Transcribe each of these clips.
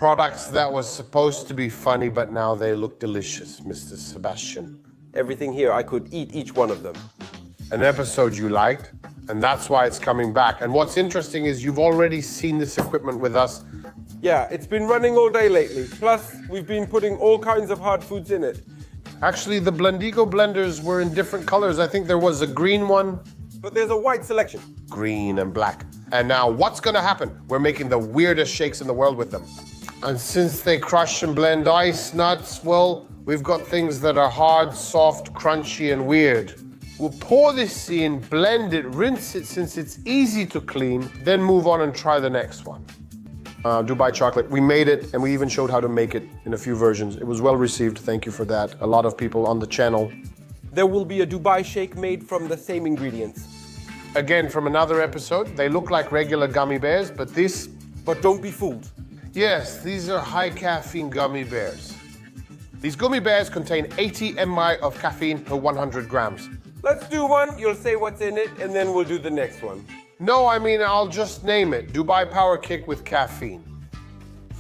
Products that was supposed to be funny, but now they look delicious, Mr. Sebastian. Everything here, I could eat each one of them. An episode you liked, and that's why it's coming back. And what's interesting is you've already seen this equipment with us. Yeah, it's been running all day lately. Plus, we've been putting all kinds of hard foods in it. Actually, the Blendigo blenders were in different colors. I think there was a green one. But there's a white selection. Green and black. And now what's gonna happen? We're making the weirdest shakes in the world with them. And since they crush and blend ice, nuts, well, we've got things that are hard, soft, crunchy, and weird. We'll pour this in, blend it, rinse it since it's easy to clean, then move on and try the next one. Dubai chocolate. We made it, and we even showed how to make it in a few versions. It was well received, thank you for that. A lot of people on the channel. There will be a Dubai shake made from the same ingredients. Again, from another episode, they look like regular gummy bears, but this... But don't be fooled. Yes, these are high caffeine gummy bears. These gummy bears contain 80 ml of caffeine per 100 grams. Let's do one, you'll say what's in it, and then we'll do the next one. No, I mean, I'll just name it. Dubai Power Kick with caffeine.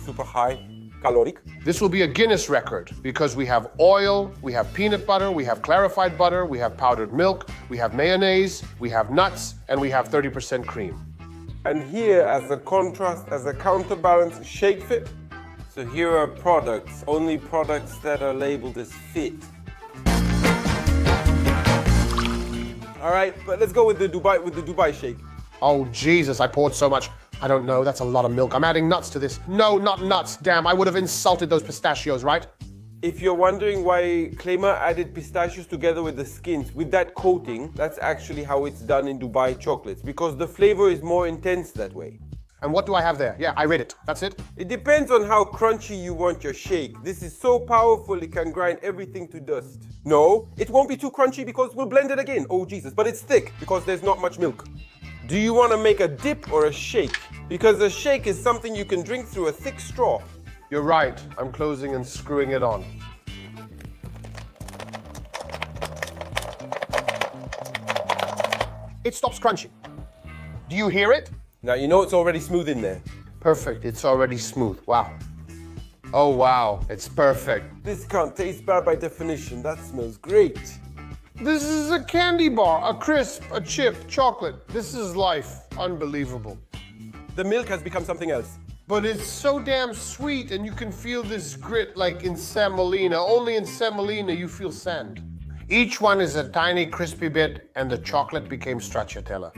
Super high caloric. This will be a Guinness record because we have oil, we have peanut butter, we have clarified butter, we have powdered milk, we have mayonnaise, we have nuts, and we have 30% cream. And here, as a contrast, as a counterbalance, shake fit. So here are products, only products that are labeled as fit. All right, but let's go with the Dubai shake. Oh, Jesus, I poured so much. I don't know, that's a lot of milk. I'm adding nuts to this. No, not nuts. Damn, I would have insulted those pistachios, right? If you're wondering why Klema added pistachios together with the skins, with that coating, that's actually how it's done in Dubai chocolates, because the flavor is more intense that way. And what do I have there? Yeah, I read it. That's it? It depends on how crunchy you want your shake. This is so powerful it can grind everything to dust. No, it won't be too crunchy because we'll blend it again. Oh Jesus, but it's thick because there's not much milk. Do you want to make a dip or a shake? Because a shake is something you can drink through a thick straw. You're right. I'm closing and screwing it on. It stops crunching. Do you hear it? Now you know it's already smooth in there. Perfect. It's already smooth. Wow. Oh, wow. It's perfect. This can't taste bad by definition. That smells great. This is a candy bar, a crisp, a chip, chocolate. This is life. Unbelievable. The milk has become something else. But it's so damn sweet, and you can feel this grit like in semolina. Only in semolina you feel sand. Each one is a tiny crispy bit, and the chocolate became stracciatella.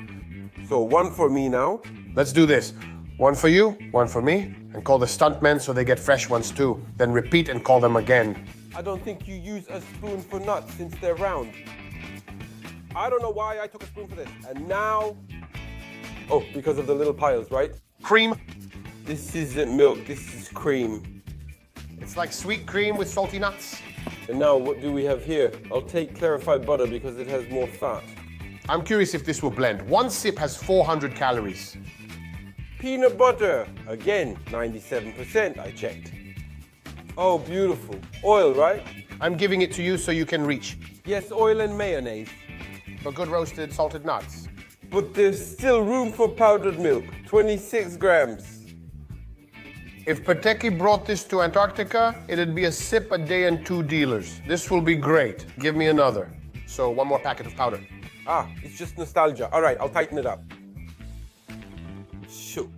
So one for me now. Let's do this. One for you, one for me, and call the stuntmen so they get fresh ones too. Then repeat and call them again. I don't think you use a spoon for nuts since they're round. I don't know why I took a spoon for this. And now... Oh, because of the little piles, right? Cream. This isn't milk, this is cream. It's like sweet cream with salty nuts. And now what do we have here? I'll take clarified butter because it has more fat. I'm curious if this will blend. One sip has 400 calories. Peanut butter. Again, 97%, I checked. Oh, beautiful. Oil, right? I'm giving it to you so you can reach. Yes, oil and mayonnaise. But good roasted salted nuts. But there's still room for powdered milk. 26 grams. If Pateki brought this to Antarctica, it'd be a sip a day and 2 dealers. This will be great. Give me another. So one more packet of powder. Ah, it's just nostalgia. All right, I'll tighten it up. Shoo.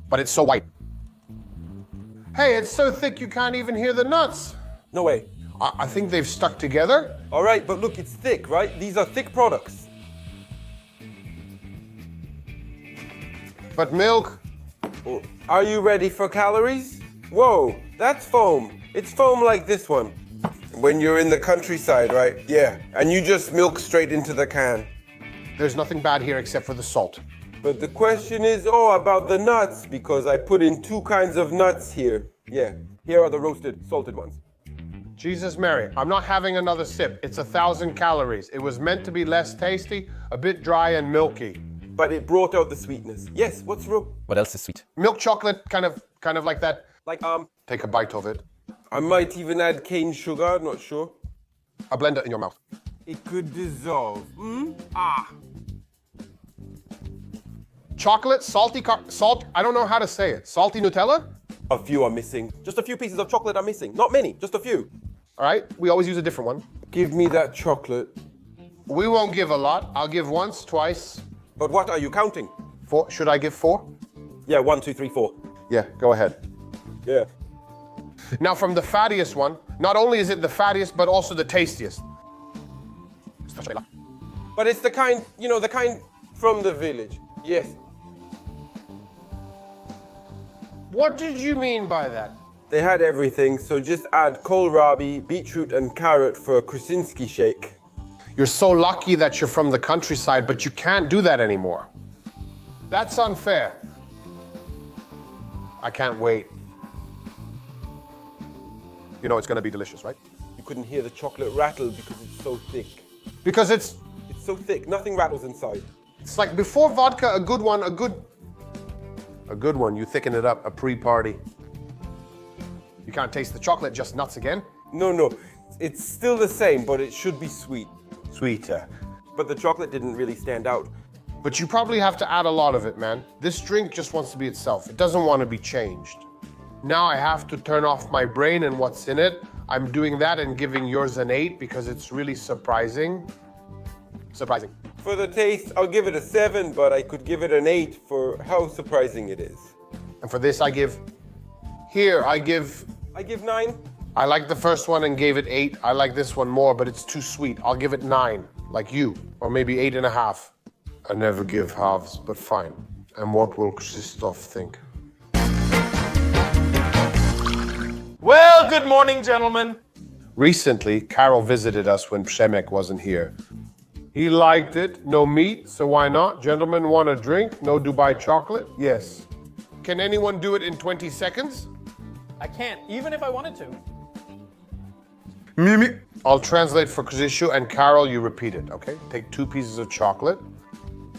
But it's so white. Hey, it's so thick you can't even hear the nuts. No way. I think they've stuck together. All right, but look, it's thick, right? These are thick products. But milk? Oh, are you ready for calories? Whoa, that's foam. It's foam like this one. When you're in the countryside, right? Yeah, and you just milk straight into the can. There's nothing bad here except for the salt. But the question is, about the nuts, because I put in 2 kinds of nuts here. Yeah, here are the roasted, salted ones. Jesus Mary, I'm not having another sip. It's 1,000 calories. It was meant to be less tasty, a bit dry and milky. But it brought out the sweetness. Yes, what's wrong? What else is sweet? Milk chocolate, kind of like that. Like, Take a bite of it. I might even add cane sugar, not sure. A blender in your mouth. It could dissolve. Ah. Chocolate, salt, I don't know how to say it. Salty Nutella? A few are missing. Just a few pieces of chocolate are missing. Not many, just a few. All right, we always use a different one. Give me that chocolate. We won't give a lot. I'll give once, twice. But what are you counting? 4. Should I give 4? Yeah, 1, 2, 3, 4. Yeah, go ahead. Yeah. Now from the fattiest one, not only is it the fattiest, but also the tastiest. But it's the kind, the kind from the village. Yes. What did you mean by that? They had everything, so just add kohlrabi, beetroot, and carrot for a Krasinski shake. You're so lucky that you're from the countryside, but you can't do that anymore. That's unfair. I can't wait. You know it's gonna be delicious, right? You couldn't hear the chocolate rattle because it's so thick. Because it's so thick, nothing rattles inside. It's like before vodka, a good one, you thicken it up, a pre-party. You can't taste the chocolate, just nuts again? No, it's still the same, but it should be sweet. Sweeter. But the chocolate didn't really stand out. But you probably have to add a lot of it, man. This drink just wants to be itself. It doesn't want to be changed. Now I have to turn off my brain and what's in it. I'm doing that and giving yours an 8 because it's really surprising. Surprising. For the taste, I'll give it a 7, but I could give it an 8 for how surprising it is. And for this, I give 9. I like the first one and gave it 8. I like this one more, but it's too sweet. I'll give it 9, like you, or maybe 8.5. I never give halves, but fine. And what will Christoph think? Well, good morning, gentlemen. Recently, Carol visited us when Przemek wasn't here. He liked it. No meat, so why not? Gentlemen want a drink? No Dubai chocolate? Yes. Can anyone do it in 20 seconds? I can't, even if I wanted to. Mimi. I'll translate for Krzysiu, and Carol, you repeat it, okay? Take 2 pieces of chocolate.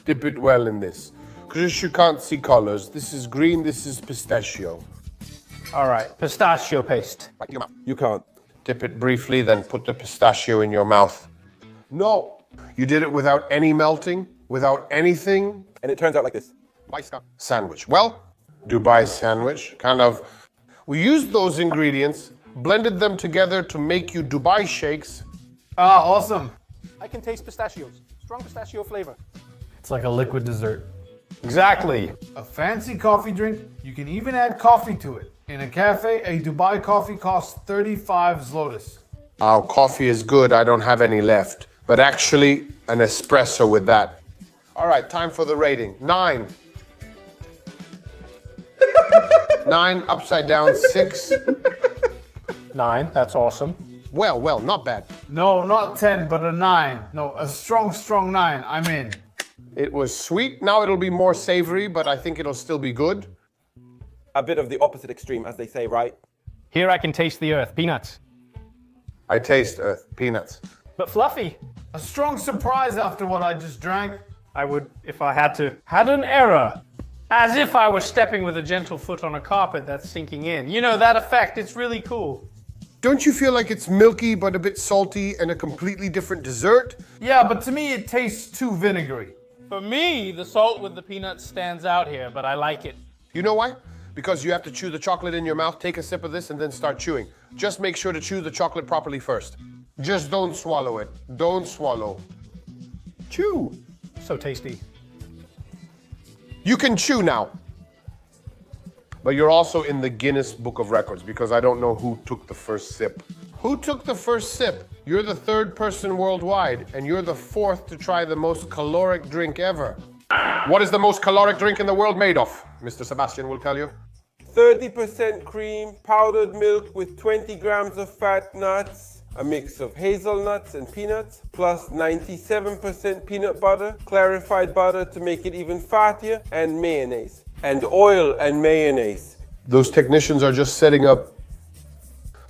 Dip it well in this. Krzysiu can't see colors. This is green, this is pistachio. All right, pistachio paste. Right in your mouth. You can't. Dip it briefly, then put the pistachio in your mouth. No, you did it without any melting, without anything. And it turns out like this. Sandwich. Well, Dubai sandwich, kind of. We used those ingredients, blended them together to make you Dubai shakes. Ah, awesome. I can taste pistachios. Strong pistachio flavor. It's like a liquid dessert. Exactly. A fancy coffee drink, you can even add coffee to it. In a cafe, a Dubai coffee costs 35 zlotys. Our coffee is good, I don't have any left. But actually, an espresso with that. All right, time for the rating. 9. 9, upside down, 6. 9, that's awesome. Well, not bad. No, not 10, but a 9. No, a strong 9. I'm in. It was sweet, now it'll be more savory, but I think it'll still be good. A bit of the opposite extreme, as they say, right? Here I can taste the earth, peanuts. I taste earth, peanuts. But fluffy. A strong surprise after what I just drank. I would, if I had to. Had an error. As if I was stepping with a gentle foot on a carpet that's sinking in. You know, that effect, it's really cool. Don't you feel like it's milky but a bit salty and a completely different dessert? Yeah, but to me it tastes too vinegary. For me, the salt with the peanuts stands out here, but I like it. You know why? Because you have to chew the chocolate in your mouth, take a sip of this, and then start chewing. Just make sure to chew the chocolate properly first. Just don't swallow it. Don't swallow. Chew. So tasty. You can chew now. But you're also in the Guinness Book of Records because I don't know who took the first sip. Who took the first sip? You're the 3rd person worldwide, and you're the 4th to try the most caloric drink ever. What is the most caloric drink in the world made of? Mr. Sebastian will tell you. 30% cream, powdered milk with 20 grams of fat nuts, a mix of hazelnuts and peanuts, plus 97% peanut butter, clarified butter to make it even fattier, and mayonnaise. And oil and mayonnaise. Those technicians are just setting up.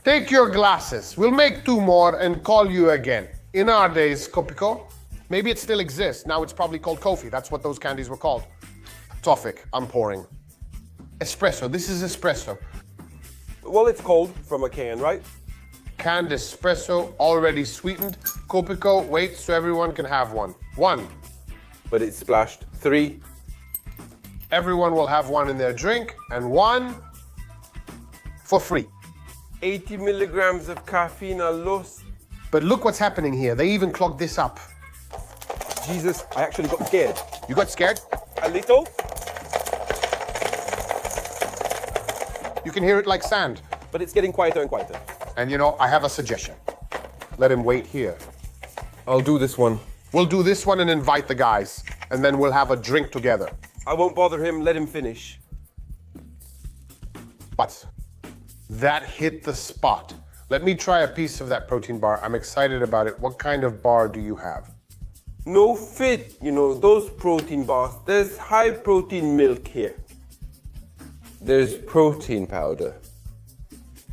Take your glasses. We'll make 2 more and call you again. In our days, Kopiko, maybe it still exists. Now it's probably called Kofi. That's what those candies were called. Tofik, I'm pouring. Espresso, this is espresso. Well, it's cold from a can, right? Canned espresso, already sweetened. Kopiko, wait so everyone can have one. 1. But it's splashed. 3. Everyone will have one in their drink and one for free. 80 milligrams of caffeine are lost. But look what's happening here. They even clogged this up. Jesus, I actually got scared. You got scared? A little, You can hear it like sand. but it's getting quieter and quieter. And you know, I have a suggestion. Let him wait here. I'll do this one. We'll do this one and invite the guys. And then we'll have a drink together. I won't bother him, let him finish. But that hit the spot. Let me try a piece of that protein bar. I'm excited about it. What kind of bar do you have? No fit, you know, those protein bars. There's high protein milk here. There's protein powder.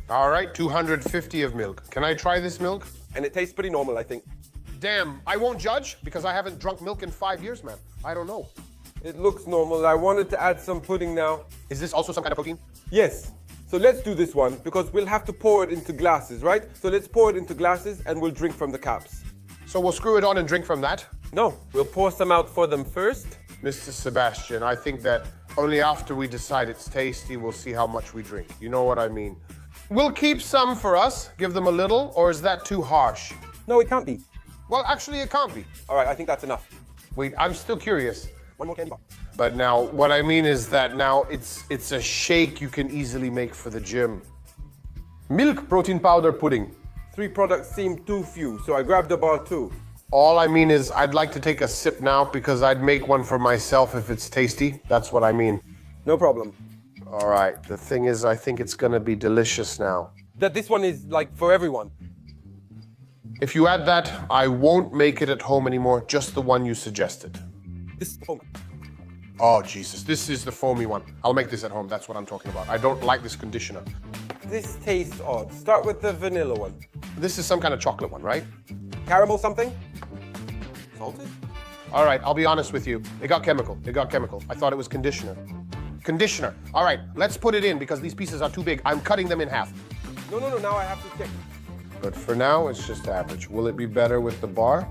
All right, 250 of milk. Can I try this milk? And it tastes pretty normal, I think. Damn, I won't judge because I haven't drunk milk in 5 years, man. I don't know. It looks normal. I wanted to add some pudding now. Is this also some kind of protein? Yes. So let's do this one because we'll have to pour it into glasses, right? So let's pour it into glasses and we'll drink from the caps. So we'll screw it on and drink from that? No, we'll pour some out for them first. Mr. Sebastian, I think that only after we decide it's tasty, we'll see how much we drink. You know what I mean? We'll keep some for us, give them a little, or is that too harsh? No, it can't be. Well, actually, it can't be. All right, I think that's enough. Wait, I'm still curious. One more candy bar. But now, what I mean is that now it's a shake you can easily make for the gym. Milk protein powder pudding. 3 products seem too few, so I grabbed a bar too. All I mean is I'd like to take a sip now because I'd make one for myself if it's tasty. That's what I mean. No problem. All right, the thing is, I think it's gonna be delicious now. That this one is like for everyone. If you add that, I won't make it at home anymore, just the one you suggested. This oh, Oh, Jesus, this is the foamy one. I'll make this at home, that's what I'm talking about. I don't like this conditioner. this tastes odd. Start with the vanilla one. This is some kind of chocolate one, right? Caramel something? Salted? All right, I'll be honest with you. It got chemical. It got chemical. I thought it was conditioner. Conditioner. All right, let's put it in because these pieces are too big. I'm cutting them in half. No, now I have to check. But for now, it's just average. Will it be better with the bar?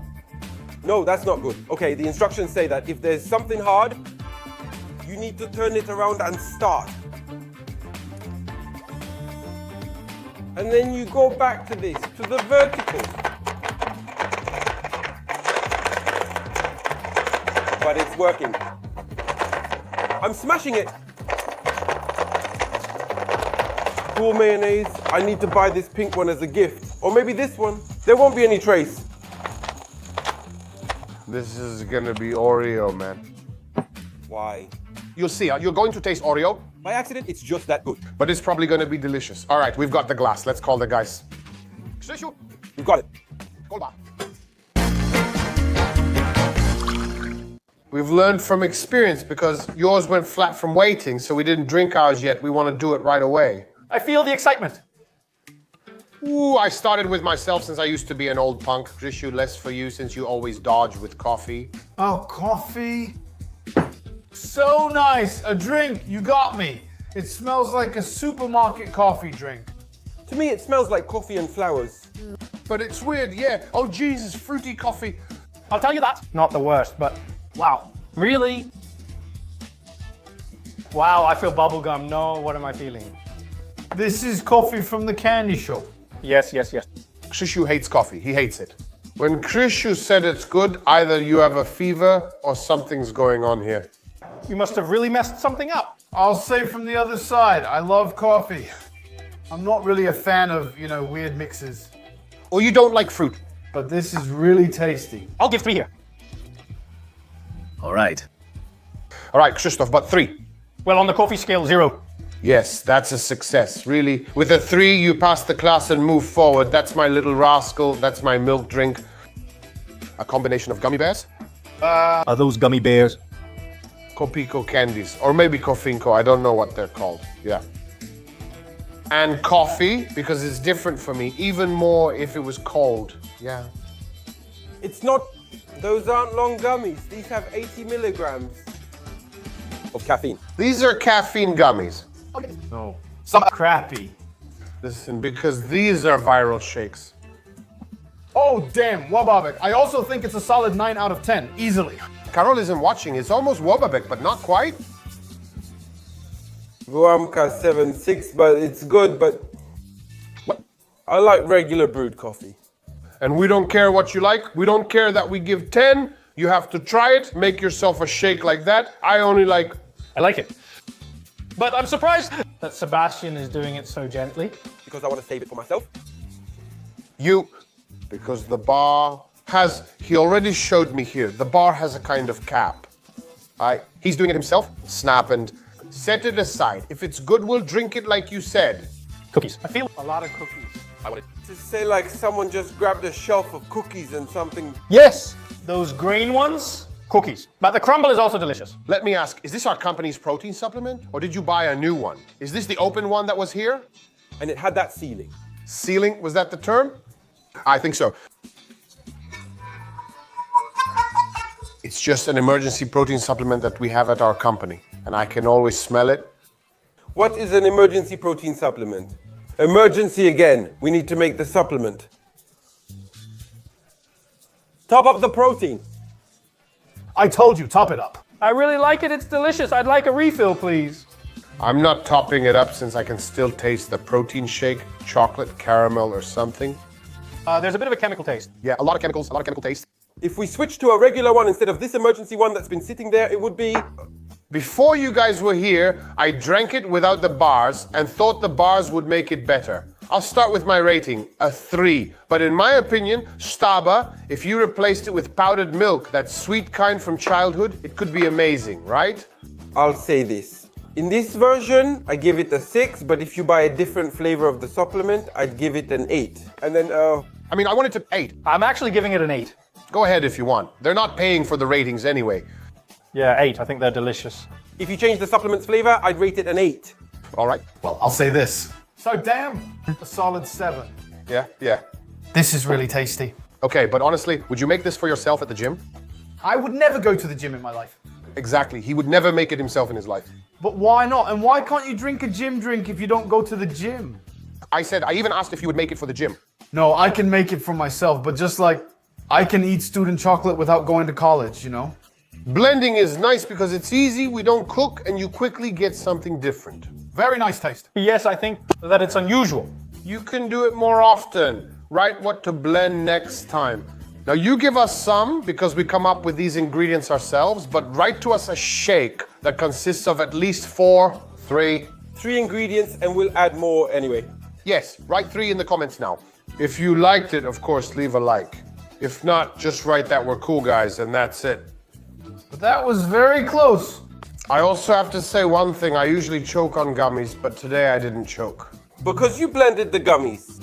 No, that's not good. Okay, the instructions say that if there's something hard, you need to turn it around and start. And then you go back to this, to the vertical. But it's working. I'm smashing it. Cool mayonnaise. I need to buy this pink one as a gift. Or maybe this one. There won't be any trace. This is gonna be Oreo, man. Why? You'll see, you're going to taste Oreo, By accident, it's just that good. but it's probably gonna be delicious. All right, we've got the glass. Let's call the guys. Krzysiu, You got it. kolba. We've learned from experience because yours went flat from waiting, so we didn't drink ours yet. We want to do it right away. I feel the excitement. Ooh, I started with myself since I used to be an old punk. Krzysiu, less for you since you always dodge with coffee. Oh, coffee. So nice. A drink. You got me. It smells like a supermarket coffee drink. To me, it smells like coffee and flowers. But it's weird, yeah. Oh, Jesus, fruity coffee. I'll tell you that. Not the worst, but wow. Really? Wow, I feel bubblegum. No, what am I feeling? This is coffee from the candy shop. Yes. Krzysiu hates coffee. He hates it. When Krzysiu said it's good, either you have a fever or something's going on here. You must have really messed something up. I'll say from the other side, I love coffee. I'm not really a fan of, weird mixes. Or you don't like fruit. But this is really tasty. I'll give 3 here. All right. All right, Krzysztof, but 3. Well, on the coffee scale, 0. Yes, that's a success, really. With a 3, you pass the class and move forward. That's my little rascal. That's my milk drink. A combination of gummy bears? Are those gummy bears? Copico candies. Or maybe Cofinco. I don't know what they're called. Yeah. And coffee, because it's different for me. Even more if it was cold. Yeah. It's not, those aren't long gummies. These have 80 milligrams of caffeine. These are caffeine gummies. No. Some crappy. Listen, because these are viral shakes. Oh, damn, Wababek. I also think it's a solid 9 out of 10, easily. Carol isn't watching. It's almost Wobabek, but not quite. Guamka 7.6, but it's good, but I like regular brewed coffee. And we don't care what you like. We don't care that we give 10. You have to try it. Make yourself a shake like that. I only like... I like it. But I'm surprised that Sebastian is doing it so gently. Because I want to save it for myself. You, because the bar has, he already showed me here, the bar has a kind of cap. He's doing it himself. Snap and set it aside. If it's good, we'll drink it like you said. Cookies. I feel a lot of cookies. I want it to say like someone just grabbed a shelf of cookies and something. Yes, those green ones, cookies. But the crumble is also delicious. Let me ask, is this our company's protein supplement? Or did you buy a new one? Is this the open one that was here? And it had that sealing. Sealing, was that the term? I think so. It's just an emergency protein supplement that we have at our company, and I can always smell it. What is an emergency protein supplement? Emergency again. We need to make the supplement. Top up the protein. I told you, top it up. I really like it. It's delicious. I'd like a refill, please. I'm not topping it up since I can still taste the protein shake, chocolate, caramel, or something. There's a bit of a chemical taste. Yeah, a lot of chemicals, a lot of chemical taste. If we switch to a regular one instead of this emergency one that's been sitting there, it would be... Before you guys were here, I drank it without the bars and thought the bars would make it better. I'll start with my rating, a 3. But in my opinion, Staba, if you replaced it with powdered milk, that sweet kind from childhood, it could be amazing, right? I'll say this. In this version, I give it a 6, but if you buy a different flavor of the supplement, I'd give it an 8. And then, I wanted to 8. I'm actually giving it an 8. Go ahead if you want. They're not paying for the ratings anyway. Yeah, 8. I think they're delicious. if you change the supplement's flavor, I'd rate it an 8. All right. Well, I'll say this. So damn, a solid 7. Yeah. This is really tasty. Okay, but honestly, would you make this for yourself at the gym? I would never go to the gym in my life. Exactly. He would never make it himself in his life. But why not? And why can't you drink a gym drink if you don't go to the gym? I even asked if you would make it for the gym. No, I can make it for myself, but just like I can eat student chocolate without going to college, you know? Blending is nice because it's easy, we don't cook, and you quickly get something different. Very nice taste. Yes, I think that it's unusual. You can do it more often. Write what to blend next time. Now you give us some because we come up with these ingredients ourselves, but write to us a shake that consists of at least 3 ingredients, and we'll add more anyway. Yes, write 3 in the comments now. If you liked it, of course, leave a like. If not, just write that we're cool guys and that's it. But that was very close. I also have to say one thing. I usually choke on gummies, but today I didn't choke. Because you blended the gummies.